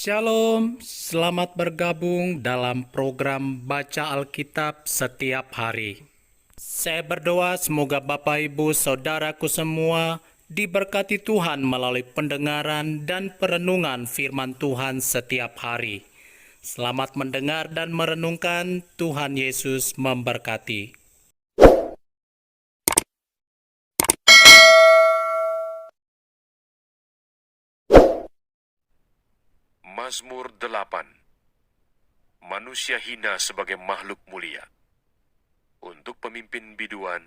Shalom, selamat bergabung dalam program Baca Alkitab setiap hari. Saya berdoa semoga Bapak Ibu Saudaraku semua diberkati Tuhan melalui pendengaran dan perenungan firman Tuhan setiap hari. Selamat mendengar dan merenungkan. Tuhan Yesus memberkati. Mazmur 8. Manusia hina sebagai makhluk mulia. Untuk pemimpin biduan,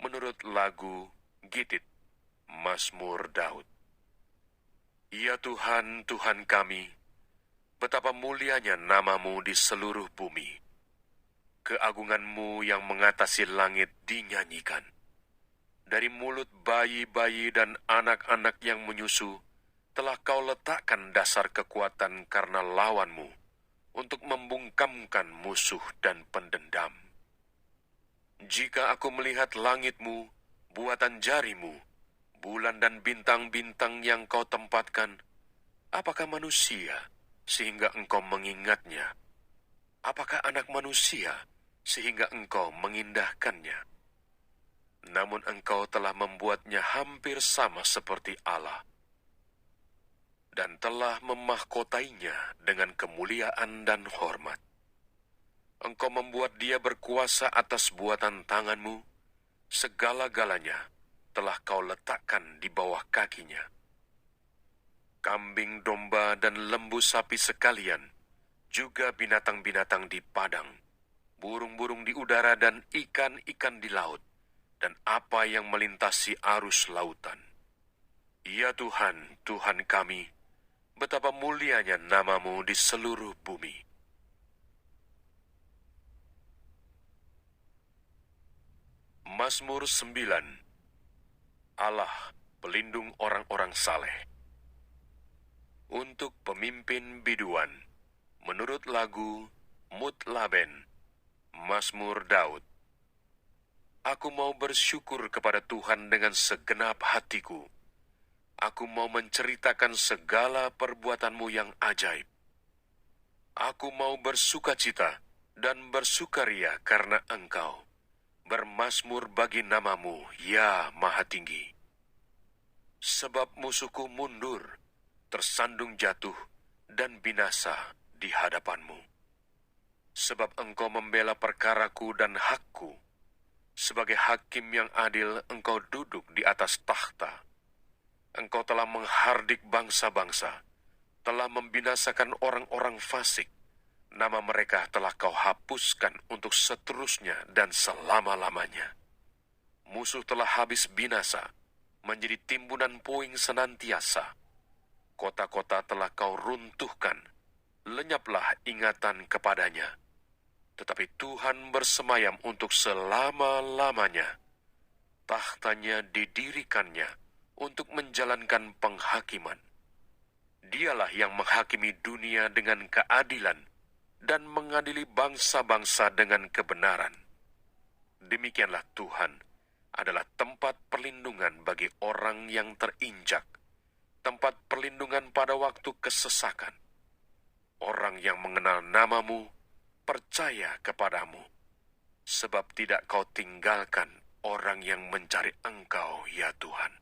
menurut lagu Gitit, Mazmur Daud. Ya Tuhan, Tuhan kami, betapa mulianya namamu di seluruh bumi. Keagunganmu yang mengatasi langit dinyanyikan. Dari mulut bayi-bayi dan anak-anak yang menyusu, telah kau letakkan dasar kekuatan karena lawanmu, untuk membungkamkan musuh dan pendendam. Jika aku melihat langitmu, buatan jarimu, bulan dan bintang-bintang yang kau tempatkan, apakah manusia sehingga engkau mengingatnya? Apakah anak manusia sehingga engkau mengindahkannya? Namun engkau telah membuatnya hampir sama seperti Allah, dan telah memahkotainya dengan kemuliaan dan hormat. Engkau membuat dia berkuasa atas buatan tanganmu, segala-galanya telah kau letakkan di bawah kakinya. Kambing, domba, dan lembu sapi sekalian, juga binatang-binatang di padang, burung-burung di udara dan ikan-ikan di laut, dan apa yang melintasi arus lautan. Ya Tuhan, Tuhan kami, betapa mulianya namamu di seluruh bumi. Mazmur 9. Allah, pelindung orang-orang saleh. Untuk pemimpin biduan, menurut lagu Mutlaben, Mazmur Daud. Aku mau bersyukur kepada Tuhan dengan segenap hatiku. Aku mau menceritakan segala perbuatanmu yang ajaib. Aku mau bersukacita dan bersukaria karena Engkau. Bermazmur bagi namamu, ya Maha Tinggi. Sebab musuhku mundur, tersandung jatuh, dan binasa di hadapanmu. Sebab Engkau membela perkaraku dan hakku. Sebagai hakim yang adil, Engkau duduk di atas takhta. Engkau telah menghardik bangsa-bangsa, telah membinasakan orang-orang fasik. Nama mereka telah kau hapuskan untuk seterusnya dan selama-lamanya. Musuh telah habis binasa, menjadi timbunan puing senantiasa. Kota-kota telah kau runtuhkan, lenyaplah ingatan kepadanya. Tetapi Tuhan bersemayam untuk selama-lamanya. Tahtanya didirikannya untuk menjalankan penghakiman. Dialah yang menghakimi dunia dengan keadilan dan mengadili bangsa-bangsa dengan kebenaran. Demikianlah Tuhan adalah tempat perlindungan bagi orang yang terinjak, tempat perlindungan pada waktu kesesakan. Orang yang mengenal namamu percaya kepadamu, sebab tidak kau tinggalkan orang yang mencari Engkau, ya Tuhan.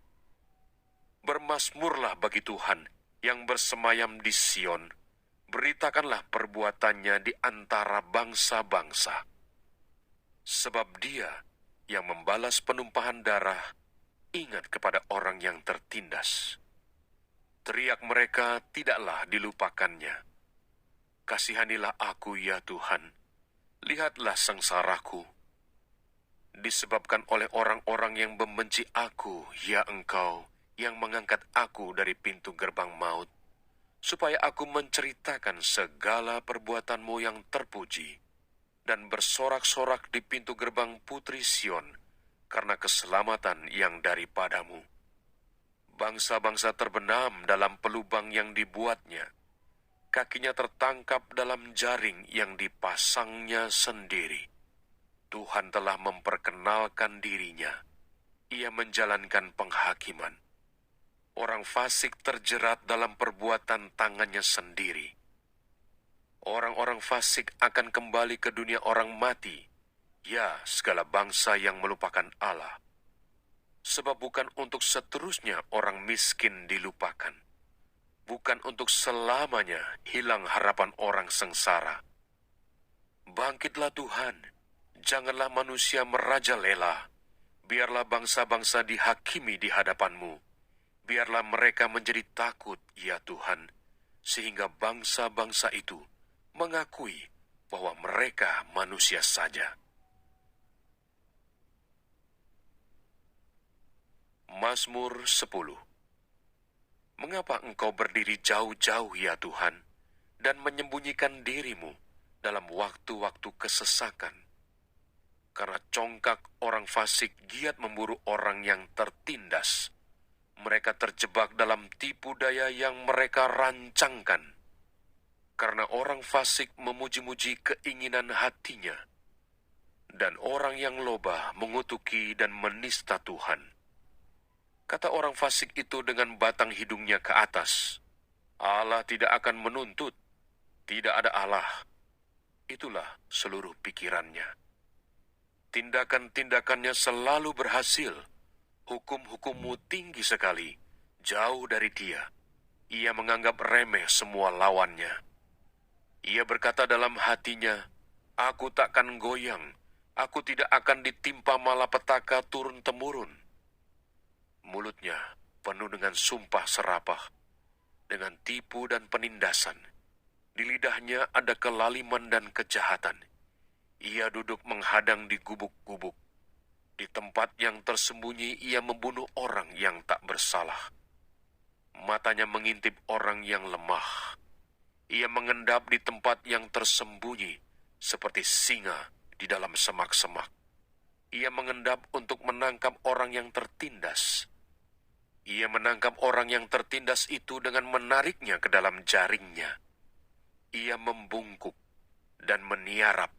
Bermazmurlah bagi Tuhan yang bersemayam di Sion, beritakanlah perbuatannya di antara bangsa-bangsa. Sebab Dia yang membalas penumpahan darah, ingat kepada orang yang tertindas. Teriak mereka tidaklah dilupakannya. Kasihanilah aku, ya Tuhan. Lihatlah sengsaraku. Disebabkan oleh orang-orang yang membenci aku, ya Engkau, yang mengangkat aku dari pintu gerbang maut, supaya aku menceritakan segala perbuatanmu yang terpuji, dan bersorak-sorak di pintu gerbang Putri Sion, karena keselamatan yang daripadamu. Bangsa-bangsa terbenam dalam pelubang yang dibuatnya, kakinya tertangkap dalam jaring yang dipasangnya sendiri. Tuhan telah memperkenalkan dirinya. Ia menjalankan penghakiman. Orang fasik terjerat dalam perbuatan tangannya sendiri. Orang-orang fasik akan kembali ke dunia orang mati, ya segala bangsa yang melupakan Allah. Sebab bukan untuk seterusnya orang miskin dilupakan. Bukan untuk selamanya hilang harapan orang sengsara. Bangkitlah Tuhan, janganlah manusia merajalela. Biarlah bangsa-bangsa dihakimi di hadapan-Mu. Biarlah mereka menjadi takut, ya Tuhan, sehingga bangsa-bangsa itu mengakui bahwa mereka manusia saja. Mazmur 10. Mengapa Engkau berdiri jauh-jauh, ya Tuhan, dan menyembunyikan diri-Mu dalam waktu-waktu kesesakan? Karena congkak orang fasik giat memburu orang yang tertindas. Mereka terjebak dalam tipu daya yang mereka rancangkan. Karena orang fasik memuji-muji keinginan hatinya, dan orang yang loba mengutuki dan menista Tuhan. Kata orang fasik itu dengan batang hidungnya ke atas, Allah tidak akan menuntut, tidak ada Allah. Itulah seluruh pikirannya. Tindakan-tindakannya selalu berhasil. Hukum-hukum-Mu tinggi sekali, jauh dari Dia. Ia menganggap remeh semua lawannya. Ia berkata dalam hatinya, aku takkan goyang, aku tidak akan ditimpa malapetaka turun-temurun. Mulutnya penuh dengan sumpah serapah, dengan tipu dan penindasan. Di lidahnya ada kelaliman dan kejahatan. Ia duduk menghadang di gubuk-gubuk. Di tempat yang tersembunyi ia membunuh orang yang tak bersalah. Matanya mengintip orang yang lemah. Ia mengendap di tempat yang tersembunyi seperti singa di dalam semak-semak. Ia mengendap untuk menangkap orang yang tertindas. Ia menangkap orang yang tertindas itu dengan menariknya ke dalam jaringnya. Ia membungkuk dan meniarap.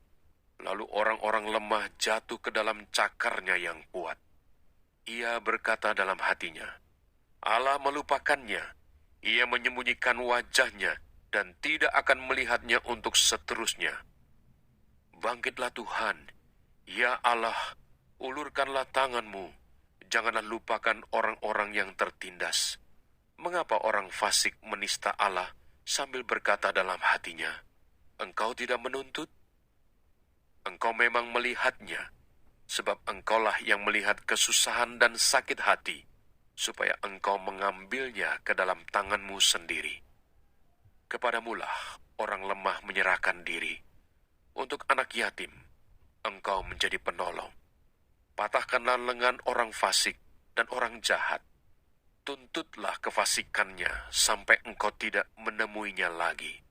Lalu orang-orang lemah jatuh ke dalam cakarnya yang kuat. Ia berkata dalam hatinya, Allah melupakannya. Ia menyembunyikan wajahnya dan tidak akan melihatnya untuk seterusnya. Bangkitlah Tuhan, ya Allah, ulurkanlah tangan-Mu. Janganlah lupakan orang-orang yang tertindas. Mengapa orang fasik menista Allah sambil berkata dalam hatinya, Engkau tidak menuntut? Engkau memang melihatnya, sebab Engkaulah yang melihat kesusahan dan sakit hati, supaya Engkau mengambilnya ke dalam tangan-Mu sendiri. Kepadamulah orang lemah menyerahkan diri. Untuk anak yatim, Engkau menjadi penolong. Patahkanlah lengan orang fasik dan orang jahat. Tuntutlah kefasikannya sampai Engkau tidak menemuinya lagi.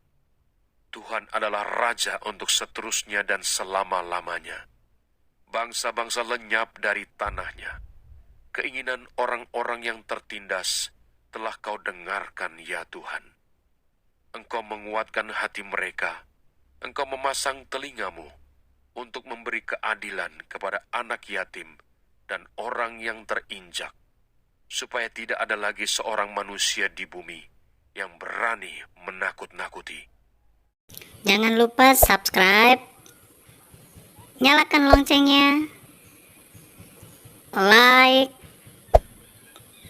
Tuhan adalah Raja untuk seterusnya dan selama-lamanya. Bangsa-bangsa lenyap dari tanahnya. Keinginan orang-orang yang tertindas telah Kau dengarkan, ya Tuhan. Engkau menguatkan hati mereka. Engkau memasang telinga-Mu untuk memberi keadilan kepada anak yatim dan orang yang terinjak, supaya tidak ada lagi seorang manusia di bumi yang berani menakut-nakuti. Jangan lupa subscribe, nyalakan loncengnya, like,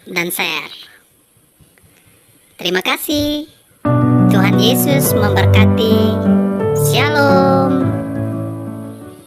dan share. Terima kasih. Tuhan Yesus memberkati.